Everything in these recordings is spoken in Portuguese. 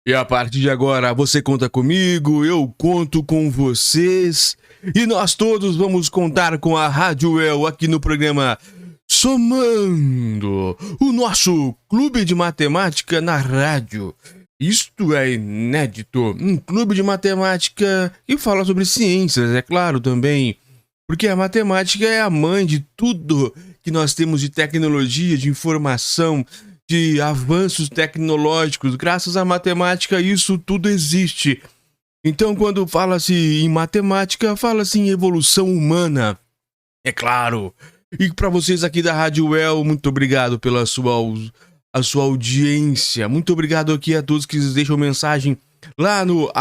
E a partir de agora, você conta comigo, eu conto com vocês. E nós todos vamos contar com a Rádio El aqui no programa Somando, o nosso clube de matemática na rádio. Isto é inédito, um clube de matemática que fala sobre ciências, é claro também. Porque a matemática é a mãe de tudo que nós temos de tecnologia, de informação, de avanços tecnológicos. Graças à matemática, isso tudo existe. Então, quando fala-se em matemática, fala-se em evolução humana. É claro. E para vocês aqui da Rádio El, muito obrigado pela sua audiência. Muito obrigado aqui a todos que deixam mensagem lá no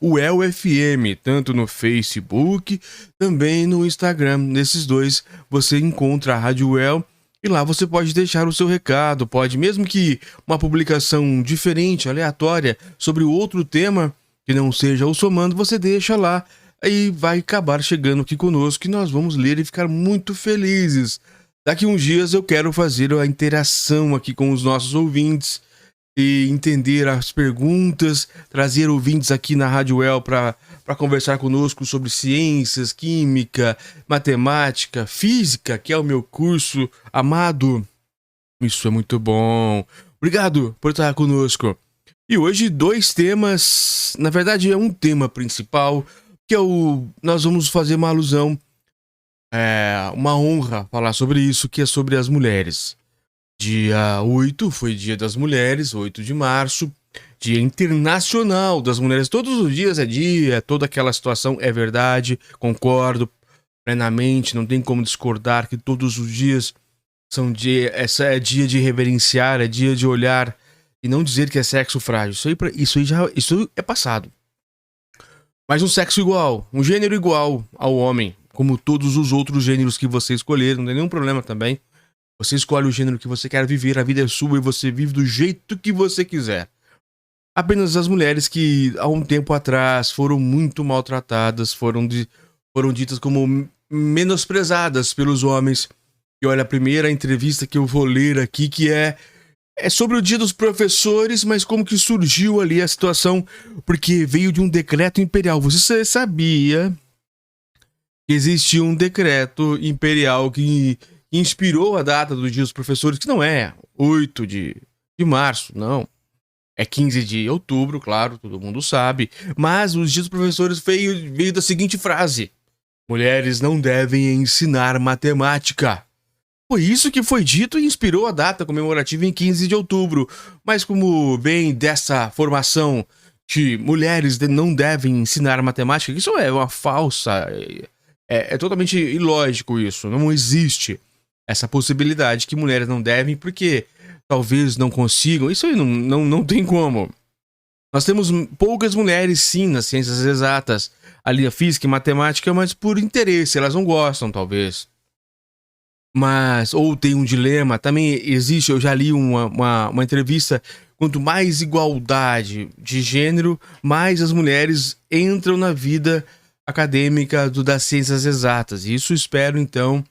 @uelfm, tanto no Facebook, também no Instagram. Nesses dois você encontra a Rádio El e lá você pode deixar o seu recado, pode, mesmo que uma publicação diferente, aleatória, sobre outro tema que não seja o Somando, você deixa lá e vai acabar chegando aqui conosco e nós vamos ler e ficar muito felizes. Daqui uns dias eu quero fazer a interação aqui com os nossos ouvintes e entender as perguntas, trazer ouvintes aqui na Rádio El para conversar conosco sobre ciências, química, matemática, física, que é o meu curso amado. Isso é muito bom. Obrigado por estar conosco. E hoje dois temas, na verdade é um tema principal, que é nós vamos fazer uma alusão, uma honra falar sobre isso, que é sobre as mulheres. Dia 8 foi Dia das Mulheres, 8 de março, Dia Internacional das Mulheres. Todos os dias é dia, toda aquela situação é verdade, concordo plenamente, não tem como discordar que todos os dias são é dia de reverenciar, é dia de olhar e não dizer que é sexo frágil. Isso é passado. Mas um sexo igual, um gênero igual ao homem, como todos os outros gêneros que você escolher, não tem nenhum problema também. Você escolhe o gênero que você quer viver, a vida é sua e você vive do jeito que você quiser. Apenas as mulheres que, há um tempo atrás, foram muito maltratadas, foram ditas como menosprezadas pelos homens. E olha, a primeira entrevista que eu vou ler aqui, que é sobre o Dia dos Professores, mas como que surgiu ali a situação, porque veio de um decreto imperial. Você sabia que existe um decreto imperial que inspirou a data do Dia dos Professores, que não é 8 de março, não. É 15 de outubro, claro, todo mundo sabe. Mas os Dias dos Professores veio da seguinte frase: mulheres não devem ensinar matemática. Foi isso que foi dito e inspirou a data comemorativa em 15 de outubro. Mas como vem dessa formação que mulheres não devem ensinar matemática, isso é uma falsa... É totalmente ilógico isso. Não existe essa possibilidade que mulheres não devem, porque talvez não consigam. Isso aí não tem como. Nós temos poucas mulheres, sim, nas ciências exatas, ali a física e matemática, mas por interesse, elas não gostam, talvez. Mas, ou tem um dilema, também existe, eu já li uma entrevista, quanto mais igualdade de gênero, mais as mulheres entram na vida acadêmica das ciências exatas. E isso espero, então,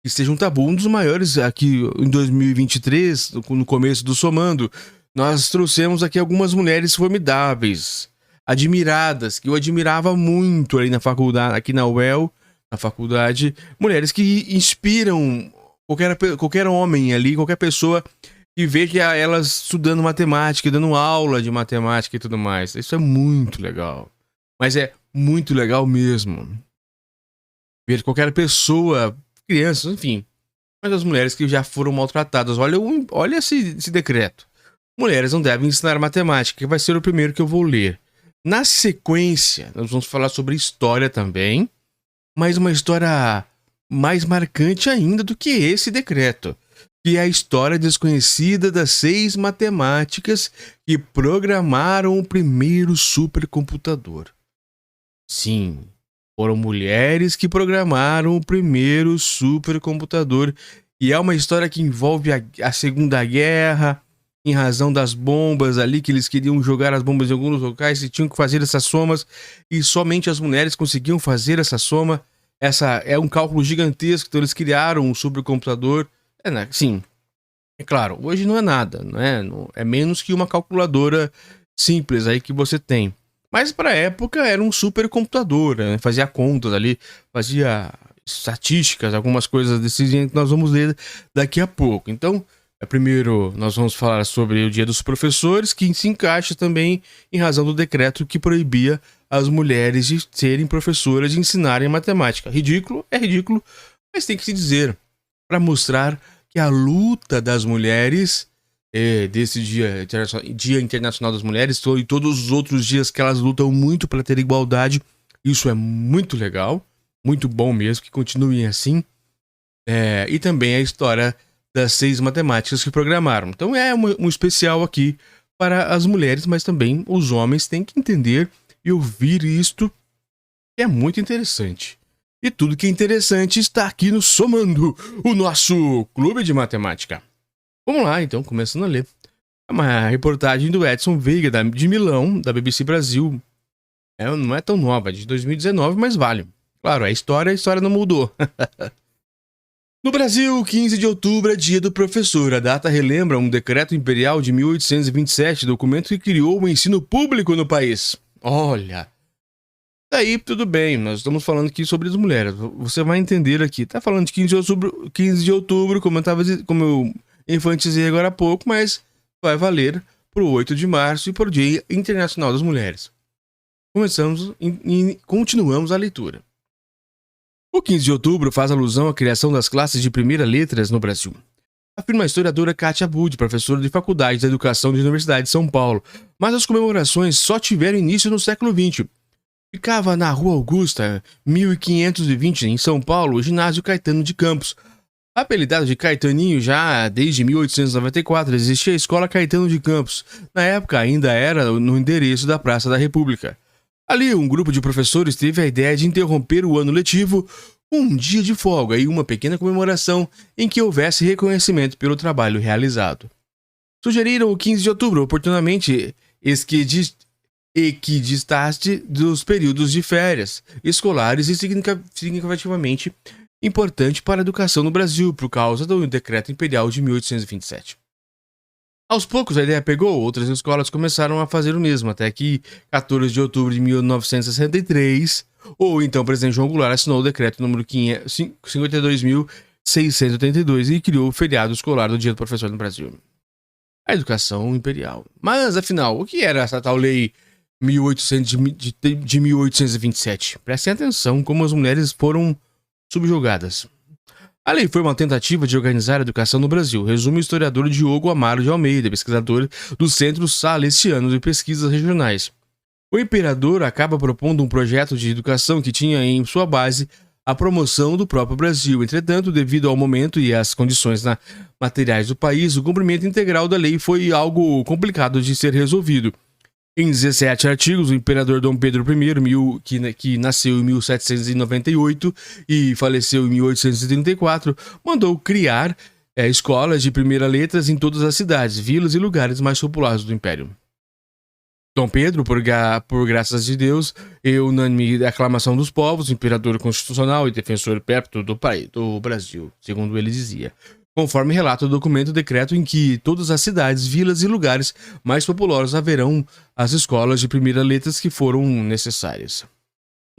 que seja um tabu. Um dos maiores aqui em 2023, no começo do Somando, nós trouxemos aqui algumas mulheres formidáveis, admiradas, que eu admirava muito ali na faculdade, aqui na UEL, na faculdade, mulheres que inspiram qualquer homem ali, qualquer pessoa que veja elas estudando matemática, dando aula de matemática e tudo mais. Isso é muito legal. Mas é muito legal mesmo. Ver qualquer pessoa, crianças, enfim. Mas as mulheres que já foram maltratadas. Olha esse decreto. Mulheres não devem ensinar matemática, que vai ser o primeiro que eu vou ler. Na sequência, nós vamos falar sobre história também. Mas uma história mais marcante ainda do que esse decreto, que é a história desconhecida das 6 matemáticas que programaram o primeiro supercomputador. Sim, foram mulheres que programaram o primeiro supercomputador, e é uma história que envolve a Segunda Guerra, em razão das bombas ali, que eles queriam jogar as bombas em alguns locais e tinham que fazer essas somas, e somente as mulheres conseguiam fazer essa soma. Essa é um cálculo gigantesco, então eles criaram um supercomputador. Sim, é claro, hoje não é nada, não é menos que uma calculadora simples aí que você tem. Mas para a época era um supercomputador, né? Fazia contas ali, fazia estatísticas, algumas coisas desse jeito que nós vamos ler daqui a pouco. Então, primeiro nós vamos falar sobre o Dia dos Professores, que se encaixa também em razão do decreto que proibia as mulheres de serem professoras, de ensinarem matemática. Ridículo, é ridículo, mas tem que se dizer, para mostrar que a luta das mulheres, desse Dia Internacional das Mulheres, e todos os outros dias que elas lutam muito para ter igualdade, isso é muito legal, muito bom mesmo, que continuem assim. E também a história das 6 matemáticas que programaram. Então é um especial aqui para as mulheres, mas também os homens têm que entender e ouvir isto, que é muito interessante. E tudo que é interessante está aqui no Somando, o nosso clube de matemática. Vamos lá, então, começando a ler. É uma reportagem do Edson Veiga, de Milão, da BBC Brasil. Não é tão nova, é de 2019, mas vale. Claro, a história não mudou. No Brasil, 15 de outubro é dia do professor. A data relembra um decreto imperial de 1827, documento que criou o ensino público no país. Olha, daí tudo bem, nós estamos falando aqui sobre as mulheres. Você vai entender aqui. Tá falando de 15 de outubro, como eu enfatizei agora há pouco, mas vai valer pro 8 de março e pro Dia Internacional das Mulheres. Continuamos a leitura. O 15 de outubro faz alusão à criação das classes de primeira letras no Brasil. Afirma a historiadora Kátia Budi, professora de Faculdade da Educação da Universidade de São Paulo. Mas as comemorações só tiveram início no século XX. Ficava na Rua Augusta, 1520, em São Paulo, o Ginásio Caetano de Campos. Apelidado de Caetaninho já desde 1894, existia a Escola Caetano de Campos. Na época ainda era no endereço da Praça da República. Ali, um grupo de professores teve a ideia de interromper o ano letivo com um dia de folga e uma pequena comemoração em que houvesse reconhecimento pelo trabalho realizado. Sugeriram o 15 de outubro, oportunamente equidistaste dos períodos de férias escolares e significativamente importante para a educação no Brasil por causa do Decreto Imperial de 1827. Aos poucos a ideia pegou, outras escolas começaram a fazer o mesmo, até que 14 de outubro de 1963, o então presidente João Goulart assinou o decreto número 52.682 e criou o feriado escolar do Dia do Professor no Brasil. A educação imperial. Mas, afinal, o que era essa tal lei de 1827? Prestem atenção como as mulheres foram subjugadas. A lei foi uma tentativa de organizar a educação no Brasil, resume o historiador Diogo Amaro de Almeida, pesquisador do Centro Salesiano de Pesquisas Regionais. O imperador acaba propondo um projeto de educação que tinha em sua base a promoção do próprio Brasil. Entretanto, devido ao momento e às condições materiais do país, o cumprimento integral da lei foi algo complicado de ser resolvido. Em 17 artigos, o imperador Dom Pedro I, que nasceu em 1798 e faleceu em 1834, mandou criar escolas de primeira letras em todas as cidades, vilas e lugares mais populosos do Império. Dom Pedro, por graças de Deus e unânime aclamação dos povos, imperador constitucional e defensor perpétuo do Brasil, segundo ele dizia. Conforme relata o documento, decreto em que todas as cidades, vilas e lugares mais populosos haverão as escolas de primeira letras que foram necessárias.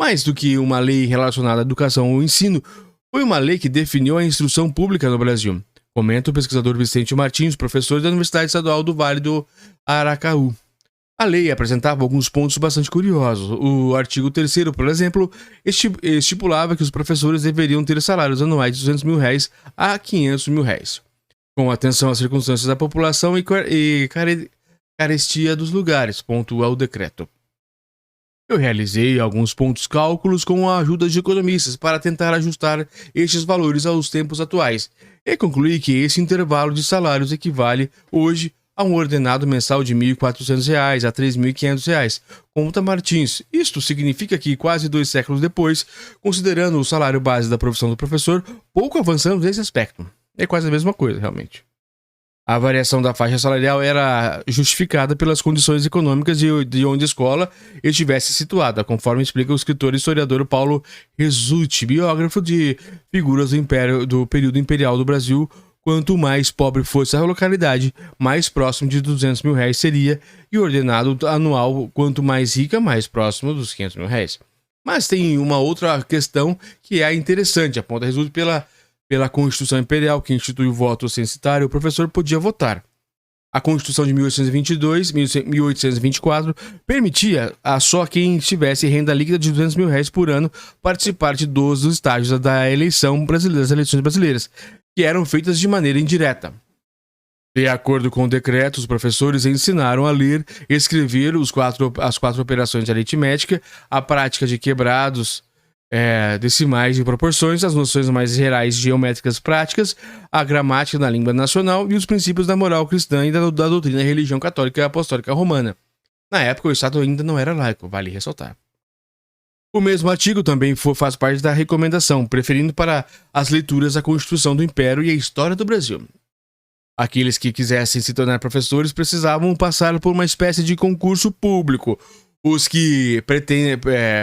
Mais do que uma lei relacionada à educação ou ensino, foi uma lei que definiu a instrução pública no Brasil, comenta o pesquisador Vicente Martins, professor da Universidade Estadual do Vale do Aracaú. A lei apresentava alguns pontos bastante curiosos. O artigo 3º, por exemplo, estipulava que os professores deveriam ter salários anuais de R$200 mil a R$500 mil, com atenção às circunstâncias da população e carestia dos lugares, pontua o decreto. Eu realizei alguns cálculos com a ajuda de economistas para tentar ajustar estes valores aos tempos atuais e concluí que esse intervalo de salários equivale hoje a um ordenado mensal de R$ 1.400 a R$ 3.500, conta Martins. Isto significa que, quase 2 séculos depois, considerando o salário base da profissão do professor, pouco avançamos nesse aspecto. É quase a mesma coisa, realmente. A variação da faixa salarial era justificada pelas condições econômicas de onde a escola estivesse situada, conforme explica o escritor e historiador Paulo Resulti, biógrafo de figuras do período imperial do Brasil, quanto mais pobre fosse a localidade, mais próximo de R$200 mil seria, e o ordenado anual, quanto mais rica, mais próximo dos R$500 mil. Mas tem uma outra questão que é interessante, aponta resultado pela Constituição Imperial, que institui o voto censitário, o professor podia votar. A Constituição de 1824 permitia a só quem tivesse renda líquida de R$200 mil por ano participar de 12 dos estágios das eleições brasileiras, que eram feitas de maneira indireta. De acordo com o decreto, os professores ensinaram a ler e escrever as quatro operações de aritmética, a prática de quebrados decimais e proporções, as noções mais gerais geométricas práticas, a gramática da língua nacional e os princípios da moral cristã e da doutrina da religião católica e apostólica romana. Na época, o Estado ainda não era laico, vale ressaltar. O mesmo artigo também faz parte da recomendação, preferindo para as leituras a Constituição do Império e a História do Brasil. Aqueles que quisessem se tornar professores precisavam passar por uma espécie de concurso público. Os que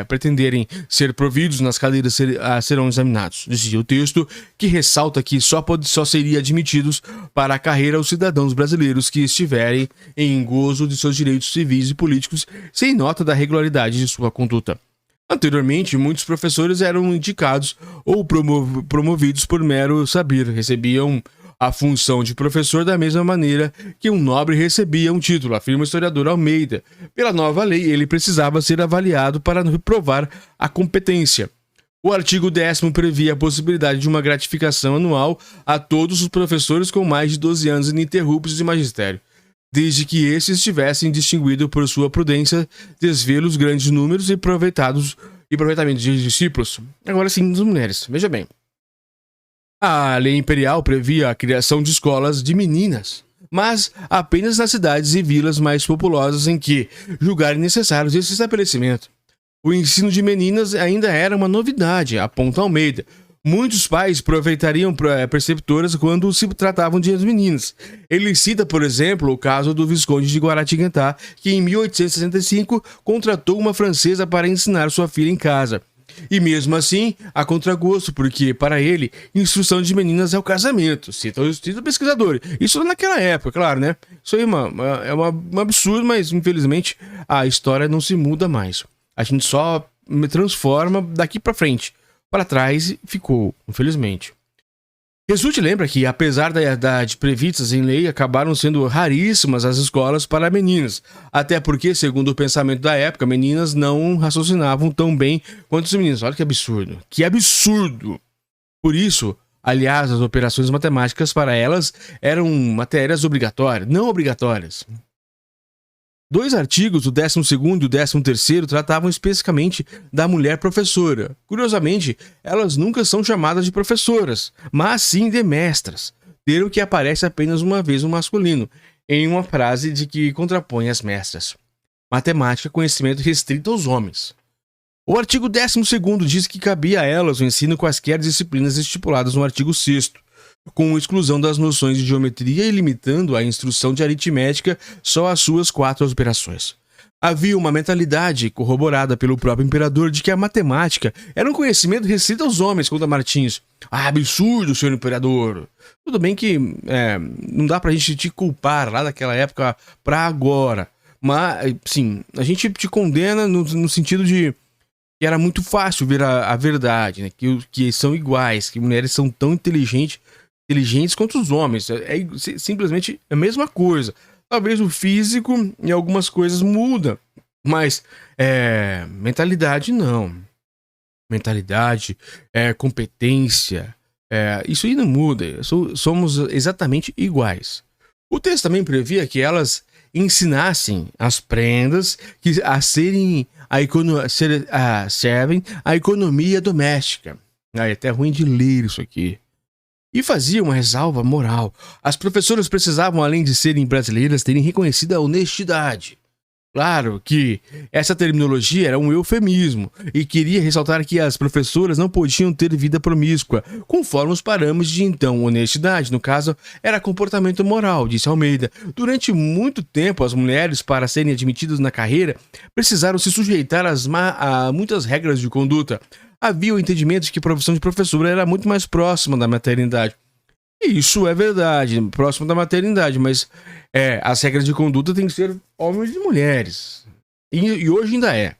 pretenderem ser providos nas cadeiras serão examinados. Dizia o texto, que ressalta que só seriam admitidos para a carreira os cidadãos brasileiros que estiverem em gozo de seus direitos civis e políticos, sem nota da regularidade de sua conduta. Anteriormente, muitos professores eram indicados ou promovidos por mero saber, recebiam a função de professor da mesma maneira que um nobre recebia um título, afirma o historiador Almeida. Pela nova lei, ele precisava ser avaliado para provar a competência. O artigo 10º previa a possibilidade de uma gratificação anual a todos os professores com mais de 12 anos ininterruptos de magistério, desde que esses tivessem distinguido por sua prudência, desvelo os grandes números e aproveitamento de discípulos. Agora sim, das mulheres. Veja bem. A lei imperial previa a criação de escolas de meninas, mas apenas nas cidades e vilas mais populosas em que julgarem necessários esse estabelecimento. O ensino de meninas ainda era uma novidade, aponta Almeida. Muitos pais aproveitariam preceptoras quando se tratavam de meninas. Ele cita, por exemplo, o caso do Visconde de Guaratinguetá, que em 1865 contratou uma francesa para ensinar sua filha em casa. E mesmo assim, a contragosto, porque para ele, instrução de meninas é o casamento, cita o pesquisador. Isso naquela época, claro, né? Isso aí é um absurdo, mas infelizmente a história não se muda mais. A gente só transforma daqui para frente. Para trás ficou, infelizmente. Resulte lembra que, apesar de previstas em lei, acabaram sendo raríssimas as escolas para meninas, até porque, segundo o pensamento da época, meninas não raciocinavam tão bem quanto os meninos. Olha que absurdo! Que absurdo! Por isso, aliás, as operações matemáticas para elas eram matérias obrigatórias, não obrigatórias. Dois artigos, o 12º e o 13º, tratavam especificamente da mulher professora. Curiosamente, elas nunca são chamadas de professoras, mas sim de mestras, termo que aparece apenas uma vez no masculino, em uma frase de que contrapõe as mestras. Matemática, conhecimento restrito aos homens. O artigo 12º diz que cabia a elas o ensino quaisquer disciplinas estipuladas no artigo 6º, com exclusão das noções de geometria e limitando a instrução de aritmética só às suas 4 operações. Havia uma mentalidade, corroborada pelo próprio imperador, de que a matemática era um conhecimento restrito aos homens, conta Martins. Ah, absurdo, senhor imperador! Tudo bem que não dá pra gente te culpar lá daquela época pra agora, mas, sim, a gente te condena no sentido de que era muito fácil ver a verdade, né? Que são iguais, que mulheres são tão inteligentes quanto os homens. É simplesmente a mesma coisa. Talvez o físico e algumas coisas mudam, mas mentalidade não. Mentalidade, competência, isso aí não muda. Somos exatamente iguais. O texto também previa que elas ensinassem as prendas que servem a economia doméstica. É até ruim de ler isso aqui. E fazia uma ressalva moral. As professoras precisavam, além de serem brasileiras, terem reconhecido a honestidade. Claro que essa terminologia era um eufemismo e queria ressaltar que as professoras não podiam ter vida promíscua, conforme os parâmetros de então honestidade, no caso, era comportamento moral, disse Almeida. Durante muito tempo, as mulheres, para serem admitidas na carreira, precisaram se sujeitar a muitas regras de conduta. Havia o entendimento de que a profissão de professora era muito mais próxima da maternidade. Isso é verdade, próximo da maternidade, mas as regras de conduta têm que ser homens e mulheres. E hoje ainda é.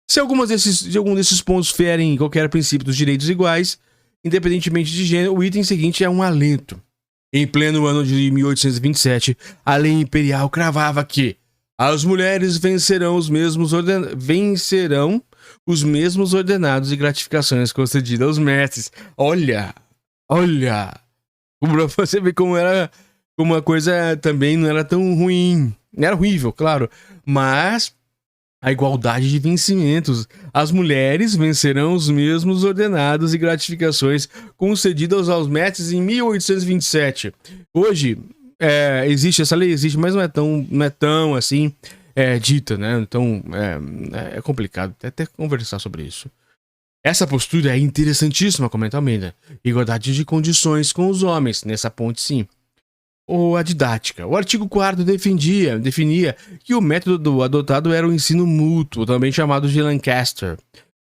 Se algum desses pontos ferem qualquer princípio dos direitos iguais, independentemente de gênero, o item seguinte é um alento. Em pleno ano de 1827, a lei imperial cravava que as mulheres vencerão os mesmos ordenados e gratificações concedidas aos mestres. Olha! Pra você ver como a coisa também não era tão ruim. Era horrível, claro, mas a igualdade de vencimentos. As mulheres vencerão os mesmos ordenados e gratificações concedidas aos mestres em 1827. Hoje, existe essa lei, mas não é tão assim dita, né? Então, é complicado até conversar sobre isso. Essa postura é interessantíssima, comenta Almeida. Igualdade de condições com os homens, nessa ponte sim. Ou a didática. O artigo 4º definia que o método adotado era o ensino mútuo, também chamado de Lancaster,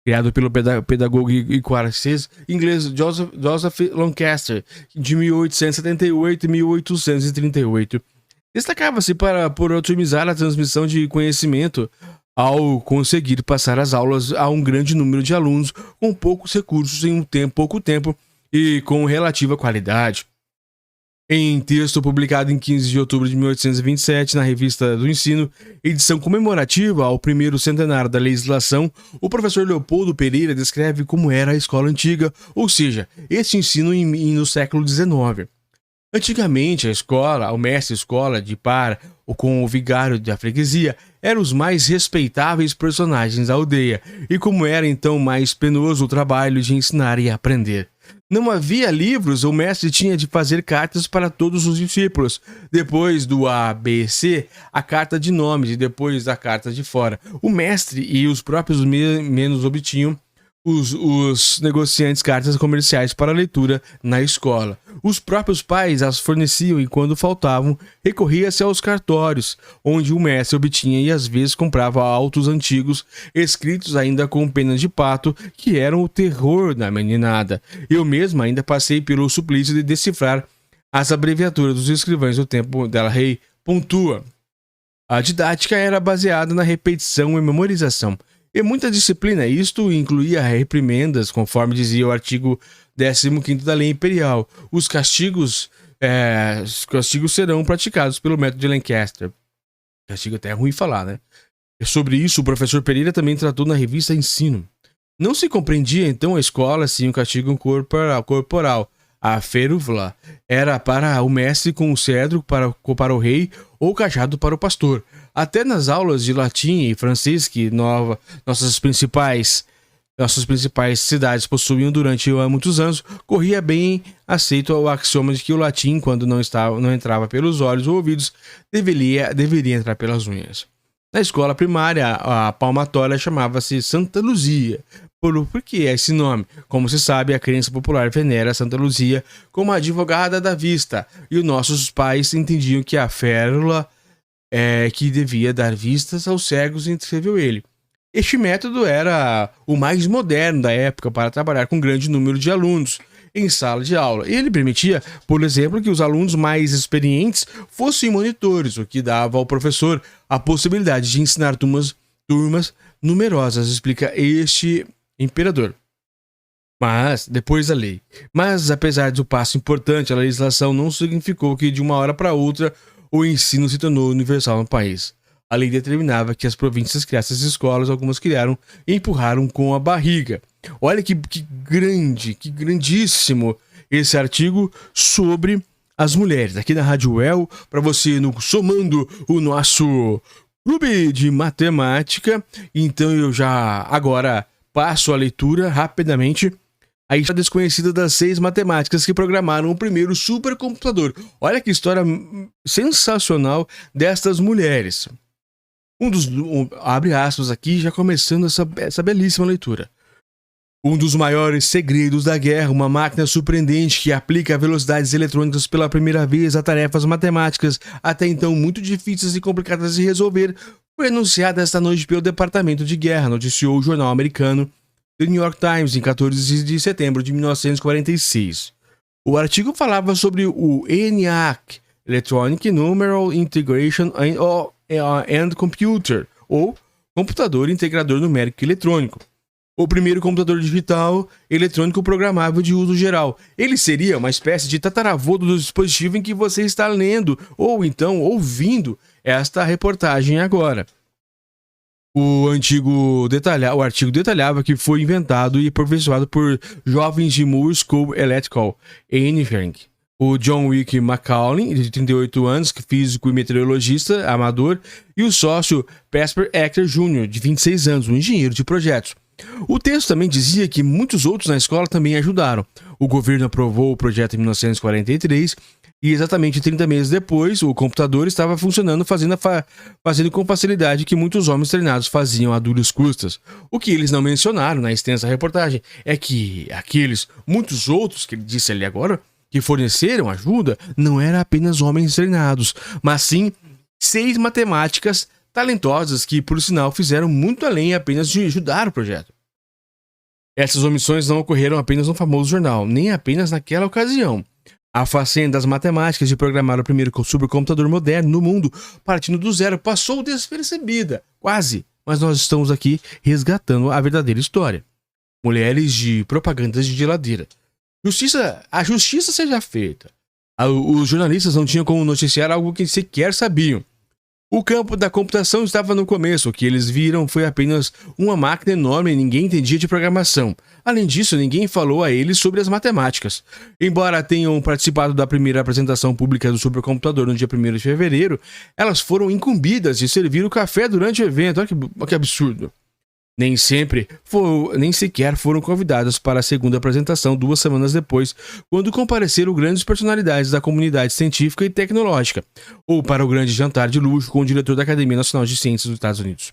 criado pelo pedagogo e francês inglês Joseph Lancaster, de 1878 e 1838. Destacava-se por otimizar a transmissão de conhecimento ao conseguir passar as aulas a um grande número de alunos com poucos recursos em pouco tempo e com relativa qualidade. Em texto publicado em 15 de outubro de 1827 na Revista do Ensino, edição comemorativa ao primeiro centenário da legislação, o professor Leopoldo Pereira descreve como era a escola antiga, ou seja, esse ensino no século XIX. Antigamente, o mestre-escola de par ou com o vigário da freguesia eram os mais respeitáveis personagens da aldeia, e como era então mais penoso o trabalho de ensinar e aprender. Não havia livros, o mestre tinha de fazer cartas para todos os discípulos. Depois do ABC, a carta de nomes, e depois da carta de fora. O mestre e os próprios menos obtinham os negociantes cartas comerciais para leitura na escola. Os próprios pais as forneciam e, quando faltavam, recorria-se aos cartórios, onde o mestre obtinha e às vezes comprava autos antigos, escritos ainda com penas de pato, que eram o terror da meninada. Eu mesmo ainda passei pelo suplício de decifrar as abreviaturas dos escrivães do tempo dela rei. Pontua. A didática era baseada na repetição e memorização. E muita disciplina, isto incluía reprimendas, conforme dizia o artigo 15º da Lei Imperial. Os castigos serão praticados pelo método de Lancaster. Castigo até é ruim falar, né? Sobre isso, o professor Pereira também tratou na revista Ensino. Não se compreendia, então, a escola sem o castigo corporal. A férula era para o mestre com o cedro para o rei ou o cajado para o pastor. Até nas aulas de latim e francês que nossas principais cidades possuíam durante muitos anos, corria bem aceito o axioma de que o latim, quando não entrava pelos olhos ou ouvidos, deveria entrar pelas unhas. Na escola primária, a palmatória chamava-se Santa Luzia. Por que esse nome? Como se sabe, a crença popular venera Santa Luzia como a advogada da vista, e os nossos pais entendiam que a férula que devia dar vistas aos cegos, escreveu ele. Este método era o mais moderno da época para trabalhar com grande número de alunos em sala de aula. Ele permitia, por exemplo, que os alunos mais experientes fossem monitores, o que dava ao professor a possibilidade de ensinar turmas numerosas, explica este imperador. Mas, depois da lei. Mas, apesar do passo importante, a legislação não significou que, de uma hora para outra, o ensino se tornou universal no país. A lei determinava que as províncias criassem escolas, algumas criaram e empurraram com a barriga. Olha que grandíssimo esse artigo sobre as mulheres. Aqui na Rádio UEL, para você, somando o nosso clube de matemática. Então eu já agora passo a leitura rapidamente. A história desconhecida das 6 matemáticas que programaram o primeiro supercomputador. Olha que história sensacional destas mulheres. Abre aspas aqui, já começando essa belíssima leitura. Um dos maiores segredos da guerra, uma máquina surpreendente que aplica velocidades eletrônicas pela primeira vez a tarefas matemáticas, até então muito difíceis e complicadas de resolver, foi anunciada esta noite pelo Departamento de Guerra, noticiou o jornal americano The New York Times em 14 de setembro de 1946. O artigo falava sobre o ENIAC, Electronic Numeral Integration and Computer, ou Computador Integrador Numérico Eletrônico. O primeiro computador digital eletrônico programável de uso geral. Ele seria uma espécie de tataravô do dispositivo em que você está lendo ou então ouvindo esta reportagem agora. O artigo detalhava que foi inventado e aperfeiçoado por jovens de Moore School Electrical Engineering. O John Wick McCauley, de 38 anos, físico e meteorologista amador, e o sócio Presper Ecker Jr., de 26 anos, um engenheiro de projetos. O texto também dizia que muitos outros na escola também ajudaram. O governo aprovou o projeto em 1943 e exatamente 30 meses depois o computador estava funcionando, fazendo com facilidade que muitos homens treinados faziam a duras custas. O que eles não mencionaram na extensa reportagem é que muitos outros que ele disse ali agora, que forneceram ajuda, não eram apenas homens treinados, mas sim 6 matemáticas talentosas que, por sinal, fizeram muito além apenas de ajudar o projeto. Essas omissões não ocorreram apenas no famoso jornal, nem apenas naquela ocasião. A façanha das matemáticas de programar o primeiro supercomputador moderno no mundo, partindo do zero, passou despercebida, quase, mas nós estamos aqui resgatando a verdadeira história. Mulheres de propagandas de geladeira. A justiça seja feita. Os jornalistas não tinham como noticiar algo que sequer sabiam. O campo da computação estava no começo. O que eles viram foi apenas uma máquina enorme e ninguém entendia de programação. Além disso, ninguém falou a eles sobre as matemáticas. Embora tenham participado da primeira apresentação pública do supercomputador no dia 1º de fevereiro, elas foram incumbidas de servir o café durante o evento. Olha que absurdo. Nem sequer foram convidadas para a segunda apresentação 2 semanas depois, quando compareceram grandes personalidades da comunidade científica e tecnológica, ou para o grande jantar de luxo com o diretor da Academia Nacional de Ciências dos Estados Unidos.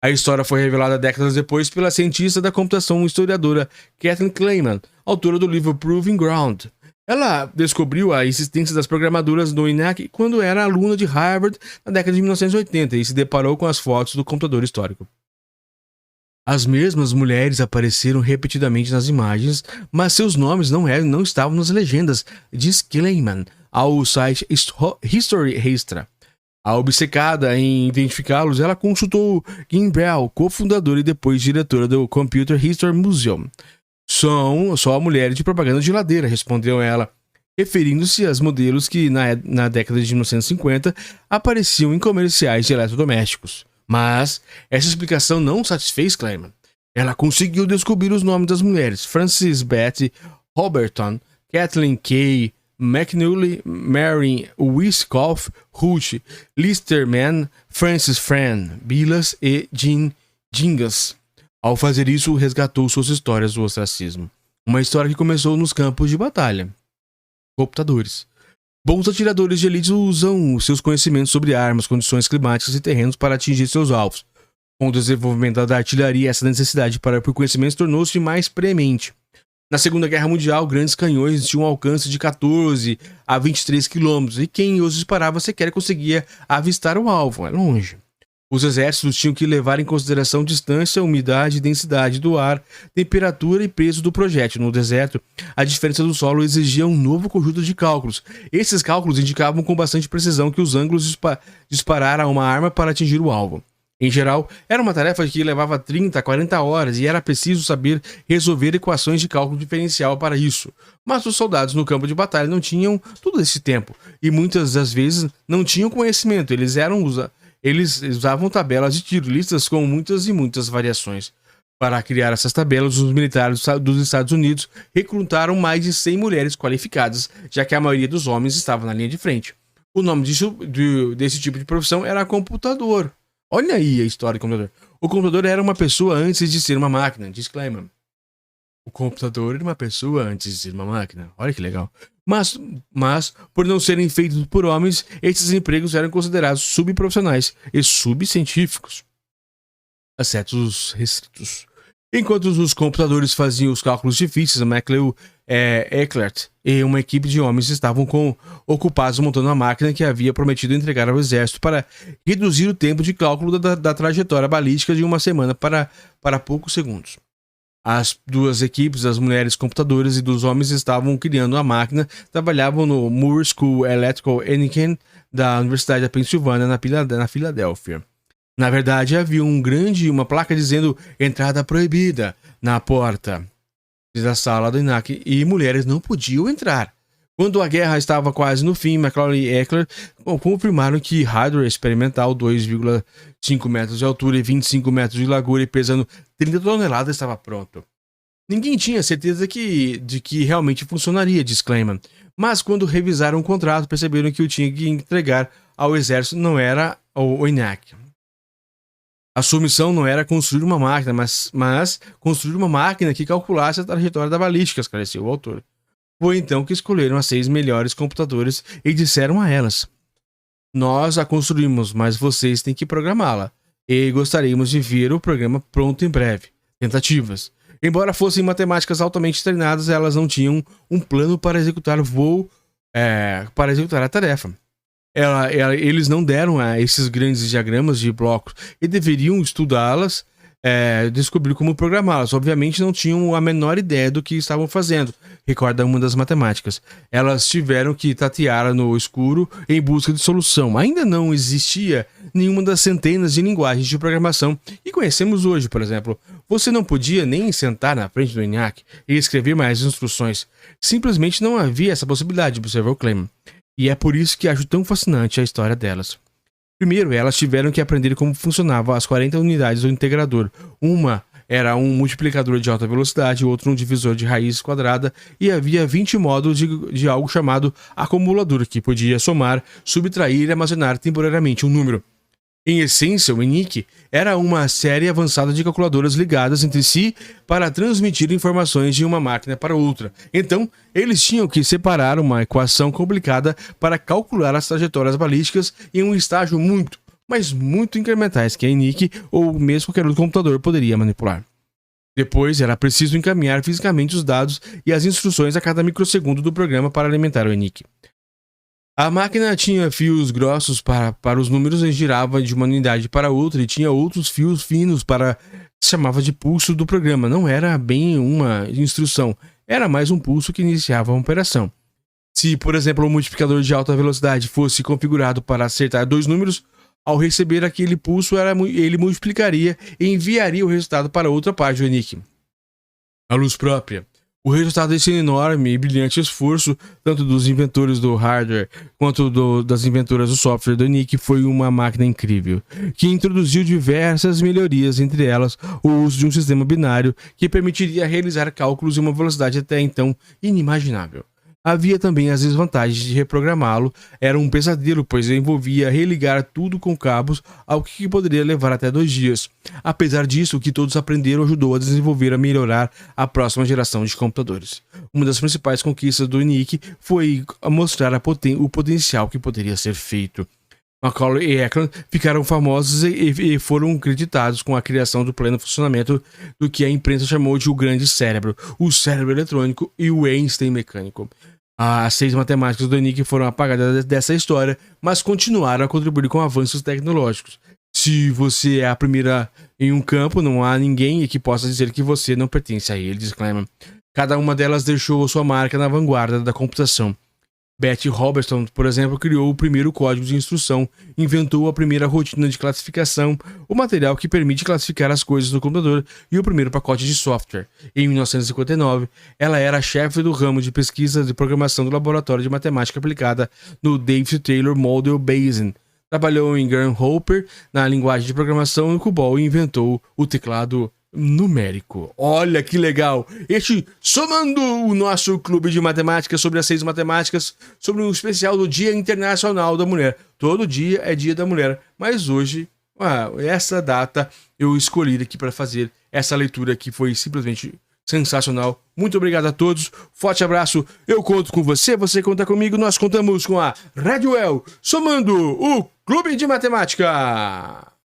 A história foi revelada décadas depois pela cientista da computação e historiadora Kathleen Kleiman, autora do livro Proving Ground. Ela descobriu a existência das programadoras do ENIAC quando era aluna de Harvard na década de 1980 e se deparou com as fotos do computador histórico. As mesmas mulheres apareceram repetidamente nas imagens, mas seus nomes não estavam nas legendas, diz Kleiman ao site History Extra. Obcecada em identificá-los, ela consultou Kim Bell, cofundadora e depois diretora do Computer History Museum. São só mulheres de propaganda de geladeira, respondeu ela, referindo-se aos modelos que na década de 1950 apareciam em comerciais de eletrodomésticos. Mas essa explicação não satisfez Kleiman. Ela conseguiu descobrir os nomes das mulheres: Frances Betty Roberton, Kathleen Kay McNulty, Mary Wiscoff, Ruth Listerman, Frances Fran Bilas e Jean Gingas. Ao fazer isso, resgatou suas histórias do ostracismo. Uma história que começou nos campos de batalha. Computadores. Bons atiradores de elite usam seus conhecimentos sobre armas, condições climáticas e terrenos para atingir seus alvos. Com o desenvolvimento da artilharia, essa necessidade por conhecimento tornou-se mais premente. Na Segunda Guerra Mundial, grandes canhões tinham um alcance de 14 a 23 quilômetros e quem os disparava sequer conseguia avistar o alvo, é longe. Os exércitos tinham que levar em consideração distância, umidade, densidade do ar, temperatura e peso do projétil. No deserto, a diferença do solo exigia um novo conjunto de cálculos. Esses cálculos indicavam com bastante precisão que os ângulos de disparar a uma arma para atingir o alvo. Em geral, era uma tarefa que levava 30 a 40 horas e era preciso saber resolver equações de cálculo diferencial para isso. Mas os soldados no campo de batalha não tinham todo esse tempo e muitas das vezes não tinham conhecimento. Eles usavam tabelas de tiro, listas com muitas e muitas variações. Para criar essas tabelas, os militares dos Estados Unidos recrutaram mais de 100 mulheres qualificadas, já que a maioria dos homens estava na linha de frente. O nome desse tipo de profissão era computador. Olha aí a história do computador. O computador era uma pessoa antes de ser uma máquina, diz Kleiman. O computador era uma pessoa antes de ser uma máquina. Olha que legal. Mas, por não serem feitos por homens, esses empregos eram considerados subprofissionais e subcientíficos. Excetos restritos. Enquanto os computadores faziam os cálculos difíceis, McLeod Eckert e uma equipe de homens estavam ocupados montando uma máquina que havia prometido entregar ao exército para reduzir o tempo de cálculo da trajetória balística de uma semana para poucos segundos. As duas equipes, as mulheres computadoras e dos homens, estavam criando a máquina, trabalhavam no Moore School Electrical Engineering da Universidade da Pensilvânia, na Filadélfia. Na verdade, havia uma placa dizendo entrada proibida na porta da sala do ENIAC e mulheres não podiam entrar. Quando a guerra estava quase no fim, McCloud e Eckler confirmaram que hardware experimental 2,5 metros de altura e 25 metros de largura e pesando 30 toneladas estava pronto. Ninguém tinha certeza de que realmente funcionaria, diz Kleiman. Mas quando revisaram o contrato, perceberam que o tinha que entregar ao exército não era o ENIAC. A sua missão não era construir uma máquina, mas construir uma máquina que calculasse a trajetória da balística, esclareceu o autor. Foi então que escolheram as 6 melhores computadoras e disseram a elas: nós a construímos, mas vocês têm que programá-la. E gostaríamos de ver o programa pronto em breve. Tentativas. Embora fossem matemáticas altamente treinadas, elas não tinham um plano para executar para executar a tarefa. Eles não deram esses grandes diagramas de blocos e deveriam estudá-las, descobrir como programá-las. Obviamente não tinham a menor ideia do que estavam fazendo, recorda uma das matemáticas. Elas tiveram que tatear no escuro em busca de solução. Ainda não existia nenhuma das centenas de linguagens de programação que conhecemos hoje, por exemplo. Você não podia nem sentar na frente do ENIAC e escrever mais instruções. Simplesmente não havia essa possibilidade, observou Kleiman. E é por isso que acho tão fascinante a história delas. Primeiro, elas tiveram que aprender como funcionavam as 40 unidades do integrador. Uma era um multiplicador de alta velocidade, outro um divisor de raiz quadrada, e havia 20 módulos de algo chamado acumulador, que podia somar, subtrair e armazenar temporariamente um número. Em essência, o ENIAC era uma série avançada de calculadoras ligadas entre si para transmitir informações de uma máquina para outra. Então, eles tinham que separar uma equação complicada para calcular as trajetórias balísticas em um estágio muito, mas muito incrementais que a ENIAC ou mesmo qualquer outro computador poderia manipular. Depois, era preciso encaminhar fisicamente os dados e as instruções a cada microsegundo do programa para alimentar o ENIAC. A máquina tinha fios grossos para os números e girava de uma unidade para outra e tinha outros fios finos para se chamava de pulso do programa. Não era bem uma instrução, era mais um pulso que iniciava a operação. Se, por exemplo, um multiplicador de alta velocidade fosse configurado para acertar 2 números, ao receber aquele pulso ele multiplicaria e enviaria o resultado para outra parte do ENIAC. A luz própria. O resultado desse enorme e brilhante esforço, tanto dos inventores do hardware quanto das inventoras do software do ENIAC, foi uma máquina incrível, que introduziu diversas melhorias, entre elas o uso de um sistema binário que permitiria realizar cálculos em uma velocidade até então inimaginável. Havia também as desvantagens de reprogramá-lo, era um pesadelo, pois envolvia religar tudo com cabos, algo que poderia levar até 2 dias. Apesar disso, o que todos aprenderam ajudou a desenvolver e melhorar a próxima geração de computadores. Uma das principais conquistas do ENIAC foi mostrar o potencial que poderia ser feito. McCloud e Eckler ficaram famosos e foram creditados com a criação do pleno funcionamento do que a imprensa chamou de o grande cérebro, o cérebro eletrônico e o Einstein mecânico. As 6 matemáticas do ENIAC foram apagadas dessa história, mas continuaram a contribuir com avanços tecnológicos. Se você é a primeira em um campo, não há ninguém que possa dizer que você não pertence a ele, diz Kleiman. Cada uma delas deixou sua marca na vanguarda da computação. Betty Robertson, por exemplo, criou o primeiro código de instrução, inventou a primeira rotina de classificação, o material que permite classificar as coisas no computador e o primeiro pacote de software. Em 1959, ela era chefe do ramo de pesquisa de programação do Laboratório de Matemática Aplicada no David Taylor Model Basin. Trabalhou em Graham Hopper na linguagem de programação e COBOL e inventou o teclado numérico. Olha que legal! Somando o nosso clube de matemática sobre as 6 matemáticas, sobre um especial do Dia Internacional da Mulher. Todo dia é Dia da Mulher, mas hoje, essa data, eu escolhi aqui para fazer essa leitura que foi simplesmente sensacional. Muito obrigado a todos, forte abraço, eu conto com você, você conta comigo, nós contamos com a Rádio El, somando o Clube de Matemática.